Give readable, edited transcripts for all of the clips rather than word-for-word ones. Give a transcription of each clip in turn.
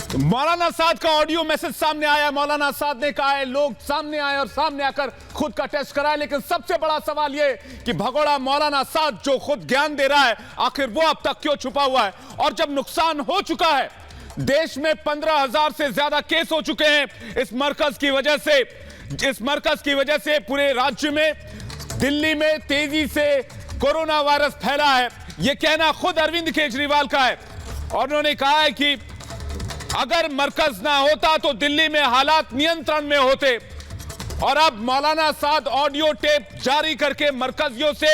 मौलाना साद का audio message सामने आया। मौलाना साद ने कहा है लोग सामने आए और सामने आकर खुद का टेस्ट कराए, लेकिन सबसे बड़ा सवाल यह कि भगोड़ा मौलाना साद जो खुद ज्ञान दे रहा है, आखिर वो अब तक क्यों छुपा हुआ है? और जब नुकसान हो चुका है, देश में 15,000 से ज्यादा केस हो चुके हैं इस मरकज की वजह से पूरे राज्य में, दिल्ली में तेजी से कोरोना वायरस फैला है। यह कहना खुद अरविंद केजरीवाल का है और उन्होंने कहा है कि अगर मरकज ना होता तो दिल्ली में हालात नियंत्रण में होते। और अब मौलाना साद ऑडियो टेप जारी करके मरकजियों से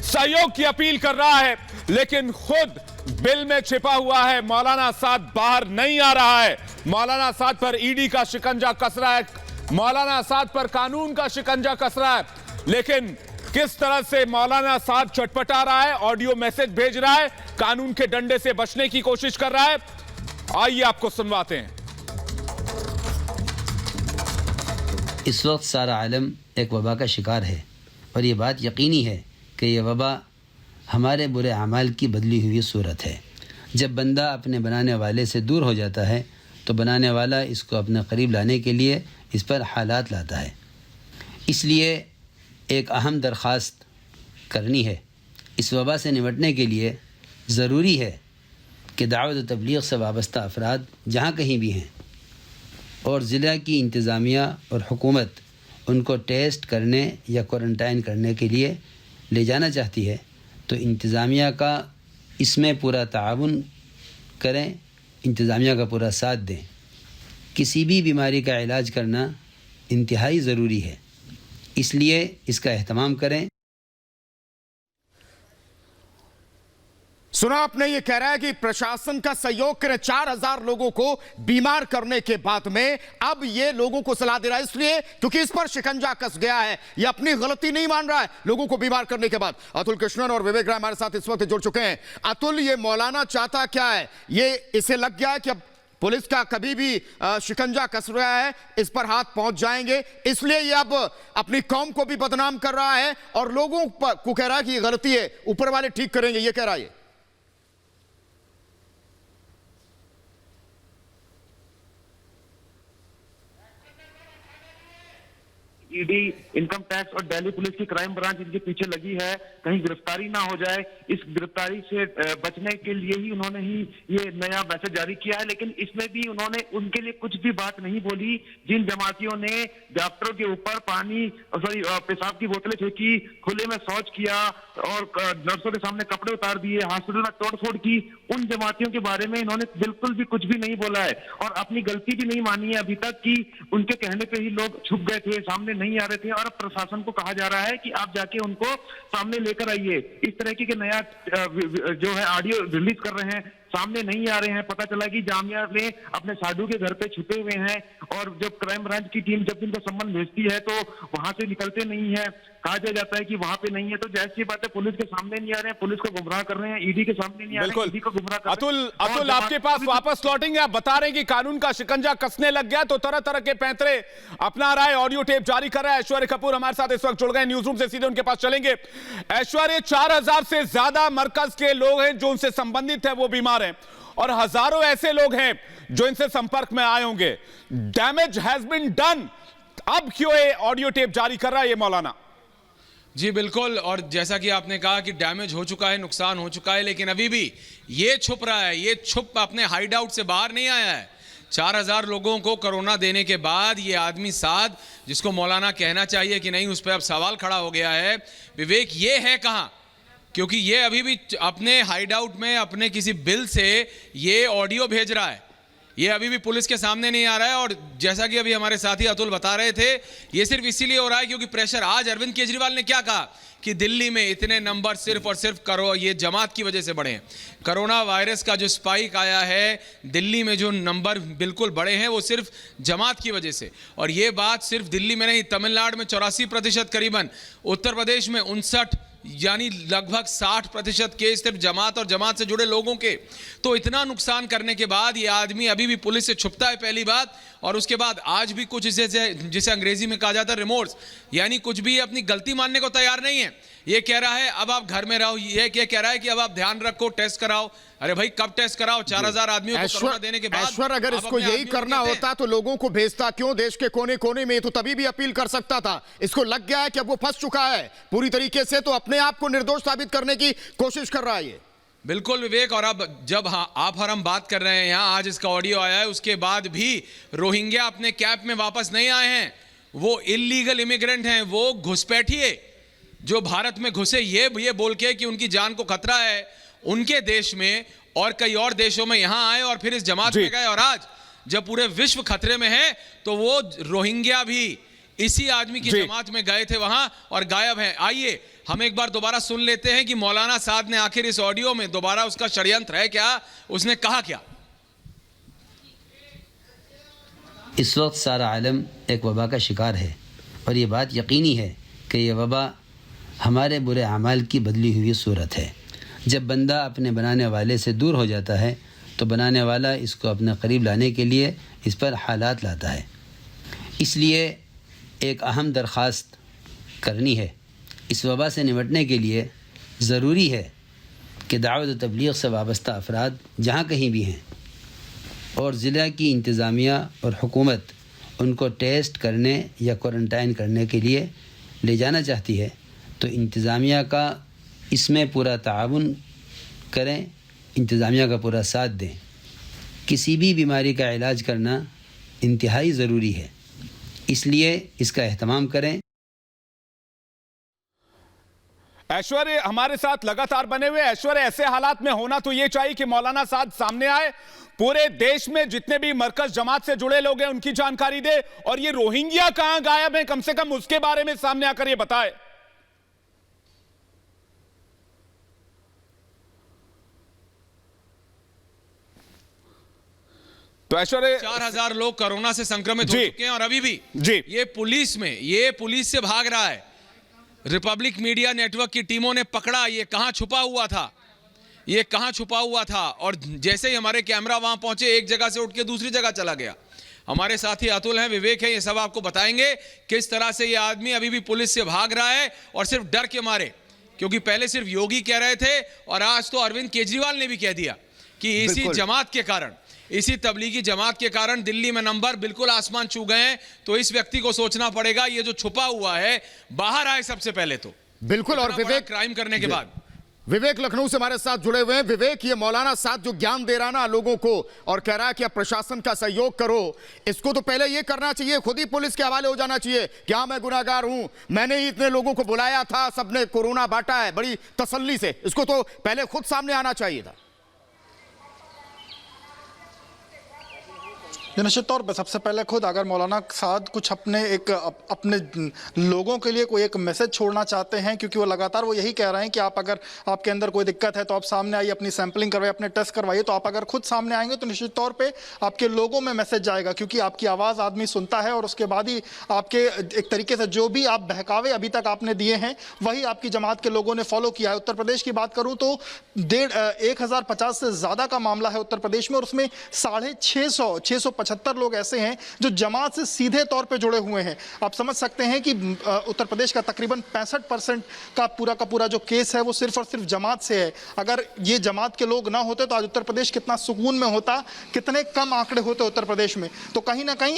सहयोग की अपील कर रहा है, लेकिन खुद बिल में छिपा हुआ है। मौलाना साद बाहर नहीं आ रहा है। मौलाना साद पर ईडी का शिकंजा कस रहा है, मौलाना साद पर कानून का शिकंजा कस रहा है। लेकिन किस तरह से मौलाना साद चटपटा रहा है, ऑडियो मैसेज भेज रहा है, कानून के डंडे से बचने की कोशिश कर रहा है, आइए आपको सुनवाते हैं। इस वक्त सारा आलम एक वबा का शिकार है और ये बात यकीनी है कि यह वबा हमारे बुरे अमाल की बदली हुई सूरत है। जब बंदा अपने बनाने वाले से दूर हो जाता है तो बनाने वाला इसको अपने करीब लाने के लिए इस पर हालात लाता है। इसलिए एक अहम दरख्वास्त करनी है। इस वबा से निपटने के लिए ज़रूरी है कि दावत व तबलीग से वाबस्ता अफराद जहाँ कहीं भी हैं और ज़िला की इंतज़ामिया और हुकूमत उनको टेस्ट करने या क्वारंटाइन करने के लिए ले जाना चाहती है तो इंतज़ामिया का इसमें पूरा ताउन करें, इंतज़ामिया का पूरा साथ दें। किसी भी बीमारी का इलाज करना इंतहाई ज़रूरी है, इसलिए इसका एहतमाम करें। सुना आपने, ये कह रहा है कि प्रशासन का सहयोग करें। 4,000 लोगों को बीमार करने के बाद में अब ये लोगों को सलाह दे रहा है, इसलिए क्योंकि इस पर शिकंजा कस गया है। ये अपनी गलती नहीं मान रहा है लोगों को बीमार करने के बाद। अतुल कृष्णन और विवेक राय हमारे साथ इस वक्त जुड़ चुके हैं। अतुल, ये मौलाना चाहता क्या है? ये इसे लग गया है कि अब पुलिस का कभी भी शिकंजा कस रहा है, इस पर हाथ पहुंच जाएंगे, इसलिए ये अब अपनी कौम को भी बदनाम कर रहा है और लोगों को कह रहा है कि ये गलती है, ऊपर वाले ठीक करेंगे, ये कह रहा है। ईडी, इनकम टैक्स और दिल्ली पुलिस की क्राइम ब्रांच इनके पीछे लगी है, कहीं गिरफ्तारी ना हो जाए। इस गिरफ्तारी से बचने के लिए ही उन्होंने ही ये नया मैसेज जारी किया है, लेकिन इसमें भी उन्होंने उनके लिए कुछ भी बात नहीं बोली। जिन जमातियों ने डॉक्टरों के ऊपर पेशाब की बोतलें फेंकी, खुले में शौच किया और नर्सों के सामने कपड़े उतार दिए, हॉस्पिटल में तोड़फोड़ की, उन जमातियों के बारे में इन्होंने बिल्कुल भी कुछ भी नहीं बोला है और अपनी गलती भी नहीं मानी है अभी तक कि उनके कहने पे ही लोग छुप गए थे, सामने नहीं आ रहे थे। और अब प्रशासन को कहा जा रहा है कि आप जाके उनको सामने लेकर आइए। इस तरह के नया जो है ऑडियो रिलीज कर रहे हैं, सामने नहीं आ रहे हैं। पता चला कि जामिया में अपने साधु के घर पे छुपे हुए हैं और जब क्राइम ब्रांच की टीम जब इनको सम्मन भेजती है तो वहां से निकलते नहीं है, कहा जाता है कि वहां पे नहीं है। तो जैसी बात है, पुलिस के सामने नहीं आ रहे हैं, पुलिस को गुमराह कर रहे हैं, ईडी के सामने नहीं आ रहे हैं, ईडी को गुमराह कर रहे हैं। अतुल आपके पास वापस लौटेंगे। आप बता रहे हैं कि कानून का शिकंजा कसने लग गया तो तरह तरह के पैंतरे अपना रहा है, ऑडियो टेप जारी कर रहा है। ऐश्वर्य कपूर हमारे साथ इस वक्त जुड़ गए न्यूज रूम से, सीधे उनके पास चलेंगे। ऐश्वर्य, 4,000 से ज्यादा मरकज के लोग हैं जो उनसे संबंधित है, वो बीमार हैं और हजारों ऐसे लोग हैं जो इनसे संपर्क में आए होंगे। डैमेज हैज बीन डन, अब क्यों ये ऑडियो टेप जारी कर रहा है ये मौलाना? जी बिल्कुल, और जैसा कि आपने कहा कि डैमेज हो चुका है, नुकसान हो चुका है, लेकिन अभी भी ये छुप रहा है, ये छुप अपने हाइड आउट से बाहर नहीं आया है। 4,000 लोगों को कोरोना देने के बाद ये आदमी साद, जिसको मौलाना कहना चाहिए कि नहीं, उस पर अब सवाल खड़ा हो गया है। विवेक, ये है कहाँ? क्योंकि ये अभी भी अपने हाइड आउट में अपने किसी बिल से ये ऑडियो भेज रहा है, ये अभी भी पुलिस के सामने नहीं आ रहा है। और जैसा कि अभी हमारे साथी अतुल बता रहे थे, ये सिर्फ इसीलिए हो रहा है क्योंकि प्रेशर, आज अरविंद केजरीवाल ने क्या कहा कि दिल्ली में इतने नंबर सिर्फ और सिर्फ ये जमात की वजह से बढ़े हैं। कोरोना वायरस का जो स्पाइक आया है दिल्ली में, जो नंबर बिल्कुल बढ़े हैं, वो सिर्फ जमात की वजह से। और ये बात सिर्फ दिल्ली में नहीं, तमिलनाडु में 84% करीबन, उत्तर प्रदेश में 59, यानी लगभग 60% केस सिर्फ जमात और जमात से जुड़े लोगों के। तो इतना नुकसान करने के बाद ये आदमी अभी भी पुलिस से छुपता है, पहली बात। और उसके बाद आज भी कुछ जिसे अंग्रेजी में कहा जाता है रिमोर्स, यानी कुछ भी अपनी गलती मानने को तैयार नहीं है। ये कह रहा है अब आप घर में रहो, ये कह रहा है कि अब आप ध्यान रखो, टेस्ट कराओ। अरे भाई कब टेस्ट कराओ? 4000 आदमियों को कोरोना देने के बाद ऐश्वर्य, अगर इसको यही करना होता तो लोगों को भेजता क्यों देश के कोने कोने में? तो तभी भी अपील कर सकता था। इसको लग गया है कि अब वो फंस चुका है पूरी तरीके से, तो अपने आप को निर्दोष साबित करने की कोशिश कर रहा है ये। बिल्कुल विवेक। और अब जब आप और हम बात कर रहे हैं यहाँ, आज इसका ऑडियो आया है, उसके बाद भी रोहिंग्या अपने कैंप में वापस नहीं आए हैं। वो इलीगल इमिग्रेंट हैं, वो घुसपैठिए जो भारत में घुसे ये बोल के कि उनकी जान को खतरा है उनके देश में और कई और देशों में, यहाँ आए और फिर इस जमात में गए। और आज जब पूरे विश्व खतरे में है तो वो रोहिंग्या भी इसी आदमी की जमात में गए थे वहां और गायब हैं। आइए हम एक बार दोबारा सुन लेते हैं कि मौलाना साद ने आखिर इस ऑडियो में दोबारा उसका षड्यंत्र है क्या, उसने कहा क्या। इस वक्त सारा आलम एक वबा का शिकार है और ये बात यकीनी है कि यह वबा हमारे बुरे अमाल की बदली हुई सूरत है। जब बंदा अपने बनाने वाले से दूर हो जाता है तो बनाने वाला इसको अपने करीब लाने के लिए इस पर हालात लाता है। इसलिए एक अहम दरख्वास्त करनी है। इस वबा से निपटने के लिए ज़रूरी है कि दावत व तबलीग से वाबस्ता अफराद जहाँ कहीं भी हैं और ज़िला की इंतज़ामिया और हुकूमत उनको टेस्ट करने या क्वारंटाइन करने के लिए ले जाना चाहती है तो इंतज़ामिया का इसमें पूरा ताउन करें, इंतज़ामिया का पूरा साथ दें। किसी भी बीमारी का इलाज करना इंतहाई ज़रूरी है, इसलिए इसका एहतमाम करें। ऐश्वर्य हमारे साथ लगातार बने हुए। ऐश्वर्य, ऐसे हालात में होना तो ये चाहिए कि मौलाना साद सामने आए, पूरे देश में जितने भी मरकज जमात से जुड़े लोग हैं उनकी जानकारी दे, और ये रोहिंग्या कहां गायब है कम से कम उसके बारे में सामने आकर ये बताए। तो ऐश्वर्य 4000 लोग कोरोना से संक्रमित हो चुके हैं और अभी भी ये पुलिस से भाग रहा है। रिपब्लिक मीडिया नेटवर्क की टीमों ने पकड़ा ये कहां छुपा हुआ था, और जैसे ही हमारे कैमरा वहां पहुंचे एक जगह से उठ के दूसरी जगह चला गया। हमारे साथी अतुल हैं, विवेक है, ये सब आपको बताएंगे किस तरह से ये आदमी अभी भी पुलिस से भाग रहा है और सिर्फ डर के मारे, क्योंकि पहले सिर्फ योगी कह रहे थे और आज तो अरविंद केजरीवाल ने भी कह दिया कि इसी जमात के कारण, इसी तबलीगी जमात के कारण दिल्ली में नंबर बिल्कुल आसमान छू गए हैं। तो इस व्यक्ति को सोचना पड़ेगा ये जो छुपा हुआ है बाहर आए सबसे पहले तो। बिल्कुल। और विवेक, क्राइम करने के बाद विवेक लखनऊ से हमारे साथ जुड़े हुए हैं। विवेक, ये मौलाना साद जो ज्ञान दे रहा ना लोगों को और कह रहा है कि अब प्रशासन का सहयोग करो, इसको तो पहले ये करना चाहिए, खुद ही पुलिस के हवाले हो जाना चाहिए। क्या मैं गुनाहगार हूं, मैंने ही इतने लोगों को बुलाया था, सबने कोरोना बांटा है बड़ी तसल्ली से, इसको तो पहले खुद सामने आना चाहिए था। निश्चित तौर पर सबसे पहले खुद अगर मौलाना साद कुछ अपने लोगों के लिए कोई एक मैसेज छोड़ना चाहते हैं, क्योंकि वो लगातार वो यही कह रहे हैं कि आप अगर आपके अंदर कोई दिक्कत है तो आप सामने आइए, अपनी सैंपलिंग करवाइए, अपने टेस्ट करवाइए। तो आप अगर खुद सामने आएंगे तो निश्चित तौर पे आपके लोगों में मैसेज जाएगा, क्योंकि आपकी आवाज़ आदमी सुनता है और उसके बाद ही आपके एक तरीके से जो भी आप बहकावे अभी तक आपने दिए हैं वही आपकी जमात के लोगों ने फॉलो किया है। उत्तर प्रदेश की बात करूँ तो 1050 से ज़्यादा का मामला है उत्तर प्रदेश में, और उसमें 675 लोग ऐसे हैं जो जमात से सीधे तौर पे जुड़े हुए हैं। आप समझ सकते हैं कि उत्तर प्रदेश का तकरीबन 65% का पूरा जो केस है वो सिर्फ और सिर्फ जमात से है। अगर ये जमात के लोग ना होते तो आज उत्तर प्रदेश कितना सुकून में होता, कितने कम आंकड़े होते उत्तर प्रदेश में। तो कहीं ना कहीं